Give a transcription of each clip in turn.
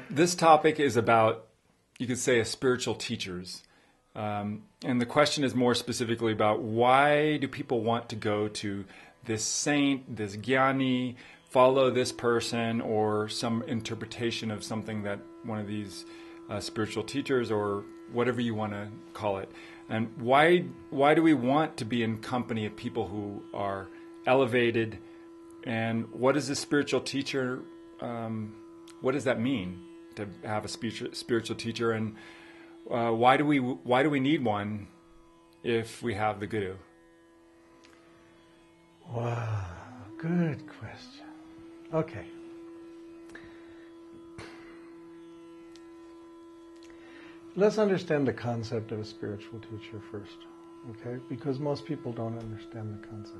This topic is about, you could say, spiritual teachers. And the question is more specifically about why do people want to go to this saint, this Gyani, follow this person, or some interpretation of something that one of these spiritual teachers, or whatever you want to call it. And why do we want to be in company of people who are elevated? And what is a spiritual teacher? What does that mean to have a spiritual teacher? And why do we need one if we have the Guru? Wow, good question. Okay. Let's understand the concept of a spiritual teacher first, okay? Because most people don't understand the concept.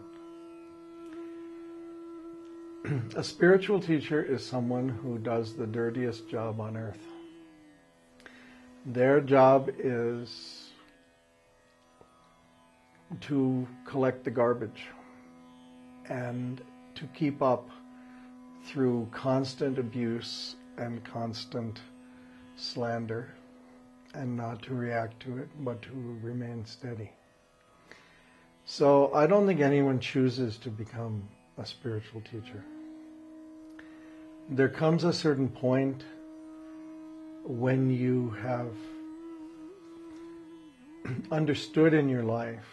A spiritual teacher is someone who does the dirtiest job on earth. Their job is to collect the garbage and to keep up through constant abuse and constant slander, and not to react to it, but to remain steady. So I don't think anyone chooses to become a spiritual teacher. There comes a certain point when you have understood in your life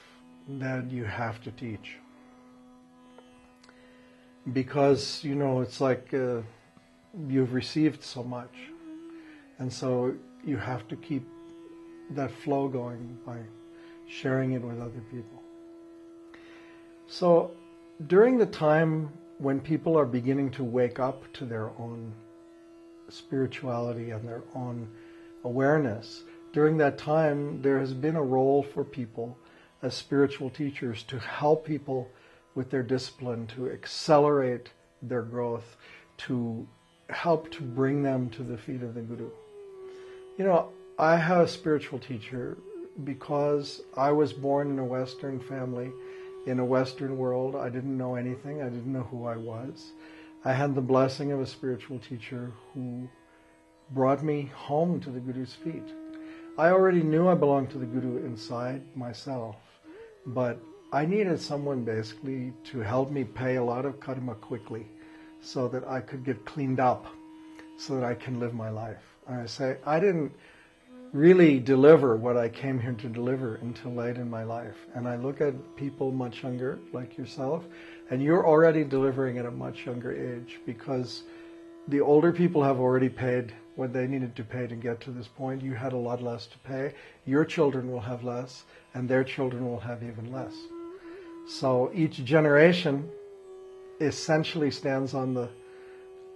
that you have to teach. Because, it's like you've received so much. And so you have to keep that flow going by sharing it with other people. So during the time when people are beginning to wake up to their own spirituality and their own awareness, during that time there has been a role for people as spiritual teachers to help people with their discipline, to accelerate their growth, to help to bring them to the feet of the Guru. I have a spiritual teacher because I was born in a Western family, in a Western world. I didn't know anything. I didn't know who I was. I had the blessing of a spiritual teacher who brought me home to the Guru's feet. I already knew I belonged to the Guru inside myself, but I needed someone basically to help me pay a lot of karma quickly so that I could get cleaned up, so that I can live my life. And I say, I didn't really deliver what I came here to deliver until late in my life. And I look at people much younger, like yourself, and you're already delivering at a much younger age, because the older people have already paid what they needed to pay to get to this point. You had a lot less to pay. Your children will have less, and their children will have even less. So each generation essentially stands on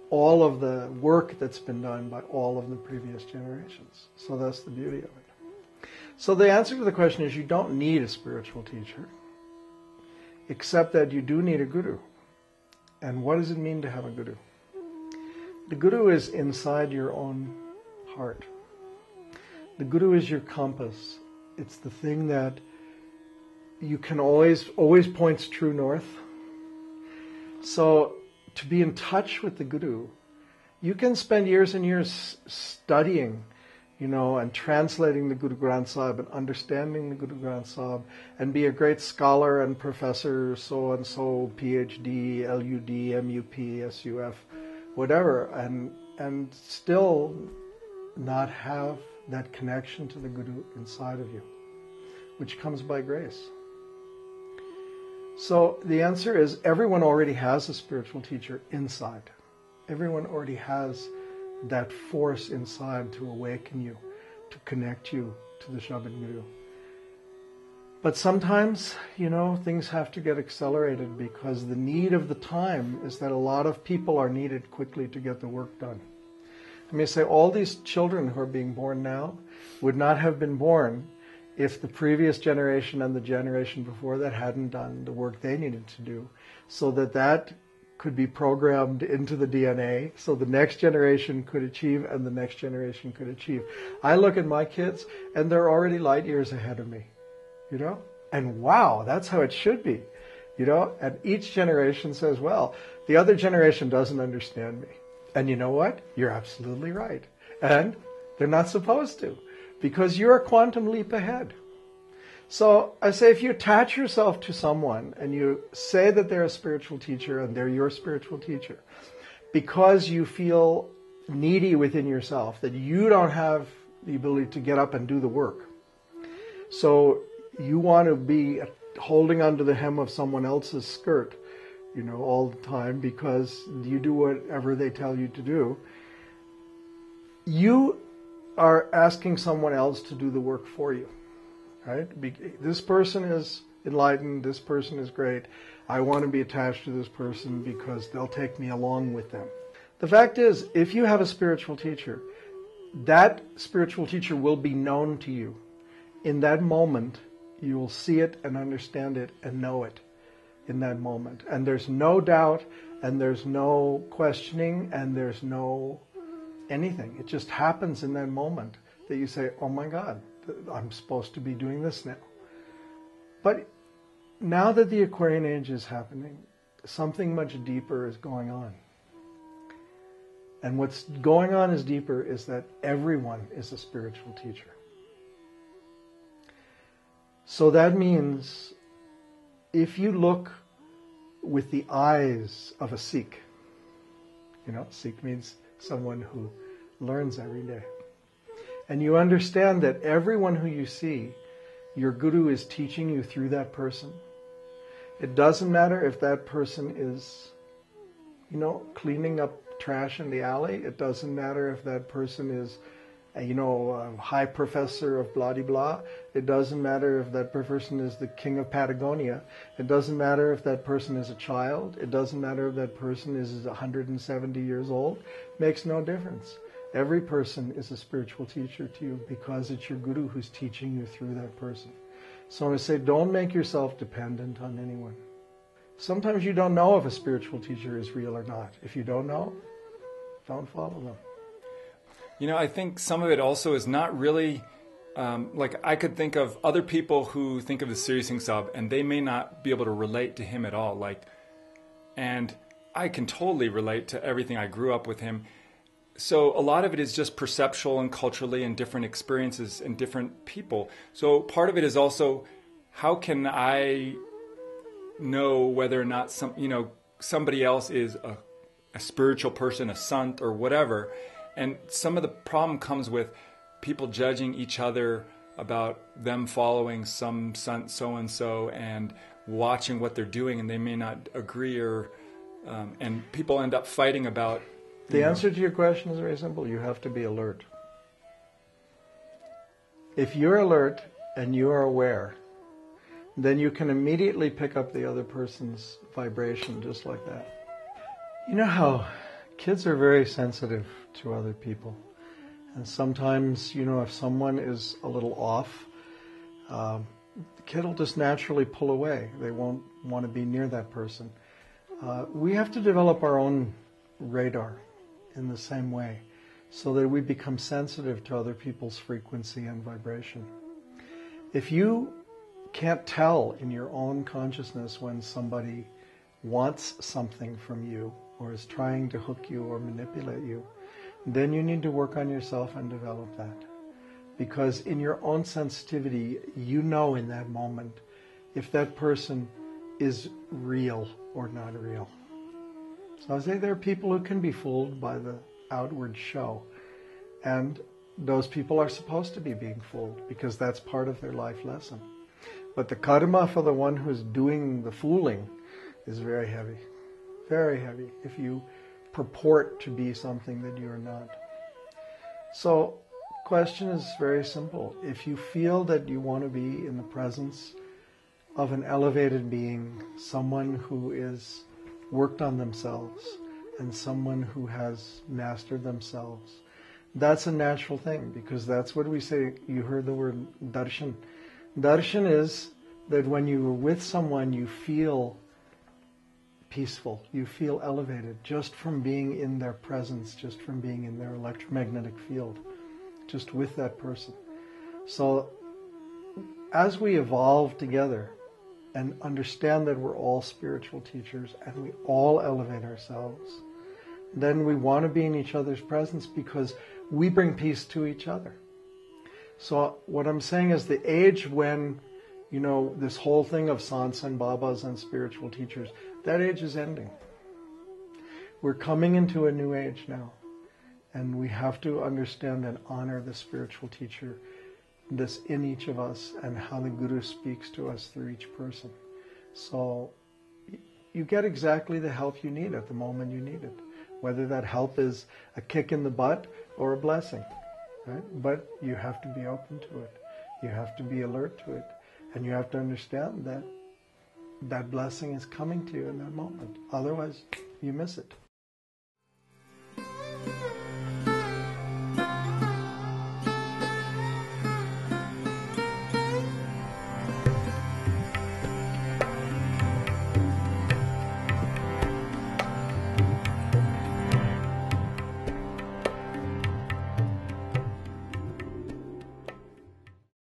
all of the work that's been done by all of the previous generations. So that's the beauty of it. So the answer to the question is, you don't need a spiritual teacher, except that you do need a Guru. And what does it mean to have a Guru? The Guru is inside your own heart. The Guru is your compass. It's the thing that you can always points true north. So to be in touch with the Guru, you can spend years and years studying, and translating the Guru Granth Sahib and understanding the Guru Granth Sahib, and be a great scholar and professor, so-and-so, PhD, LUD, MUP, SUF, whatever, and still not have that connection to the Guru inside of you, which comes by grace. So the answer is, everyone already has a spiritual teacher inside. Everyone already has that force inside to awaken you, to connect you to the Shabad Guru. But sometimes, things have to get accelerated, because the need of the time is that a lot of people are needed quickly to get the work done. I may say, all these children who are being born now would not have been born if the previous generation and the generation before that hadn't done the work they needed to do, so that could be programmed into the DNA, so the next generation could achieve and the next generation could achieve. I look at my kids and they're already light years ahead of me, and wow, that's how it should be, and each generation says, well, the other generation doesn't understand me. And you know what? You're absolutely right. And they're not supposed to, because you're a quantum leap ahead. So I say, if you attach yourself to someone and you say that they're a spiritual teacher and they're your spiritual teacher, because you feel needy within yourself, that you don't have the ability to get up and do the work. So you want to be holding onto the hem of someone else's skirt, all the time, because you do whatever they tell you to do. You are asking someone else to do the work for you. Right? This person is enlightened, this person is great. I want to be attached to this person because they'll take me along with them. The fact is, if you have a spiritual teacher, that spiritual teacher will be known to you. In that moment, you will see it and understand it and know it in that moment. And there's no doubt, and there's no questioning, and there's no anything. It just happens in that moment that you say, oh my God, I'm supposed to be doing this now. But now that the Aquarian Age is happening, something much deeper is going on. And what's going on is deeper is that everyone is a spiritual teacher. So that means if you look with the eyes of a Sikh, Sikh means someone who learns every day. And you understand that everyone who you see, your Guru is teaching you through that person. It doesn't matter if that person is, cleaning up trash in the alley. It doesn't matter if that person is, a high professor of blah-de-blah. It doesn't matter if that person is the king of Patagonia. It doesn't matter if that person is a child. It doesn't matter if that person is 170 years old. It makes no difference. Every person is a spiritual teacher to you because it's your Guru who's teaching you through that person. So I say, don't make yourself dependent on anyone. Sometimes you don't know if a spiritual teacher is real or not. If you don't know, don't follow them. I think some of it also is not really, I could think of other people who think of the Siri Singh Sahib and they may not be able to relate to him at all. And I can totally relate to everything. I grew up with him. So a lot of it is just perceptual and culturally and different experiences and different people. So part of it is also, how can I know whether or not somebody else is a spiritual person, a sant or whatever. And some of the problem comes with people judging each other about them following some sant so-and-so and watching what they're doing, and they may not agree, and people end up fighting about. The answer to your question is very simple. You have to be alert. If you're alert and you are aware, then you can immediately pick up the other person's vibration just like that. You know how kids are very sensitive to other people. And sometimes, if someone is a little off, the kid will just naturally pull away. They won't want to be near that person. We have to develop our own radar in the same way, so that we become sensitive to other people's frequency and vibration. If you can't tell in your own consciousness when somebody wants something from you or is trying to hook you or manipulate you, then you need to work on yourself and develop that. Because in your own sensitivity, in that moment if that person is real or not real. So I say there are people who can be fooled by the outward show. And those people are supposed to be being fooled because that's part of their life lesson. But the karma for the one who's doing the fooling is very heavy. Very heavy if you purport to be something that you're not. So question is very simple. If you feel that you want to be in the presence of an elevated being, someone who is worked on themselves and someone who has mastered themselves, that's a natural thing, because that's what we say. You heard the word darshan. Darshan is that when you are with someone, you feel peaceful, you feel elevated just from being in their presence, just from being in their electromagnetic field, just with that person. So as we evolve together and understand that we're all spiritual teachers and we all elevate ourselves, then we want to be in each other's presence because we bring peace to each other. So what I'm saying is the age when, this whole thing of sants and babas and spiritual teachers, that age is ending. We're coming into a new age now. And we have to understand and honor the spiritual teacher that's in each of us and how the Guru speaks to us through each person. So you get exactly the help you need at the moment you need it. Whether that help is a kick in the butt or a blessing. Right? But you have to be open to it. You have to be alert to it. And you have to understand that that blessing is coming to you in that moment. Otherwise, you miss it.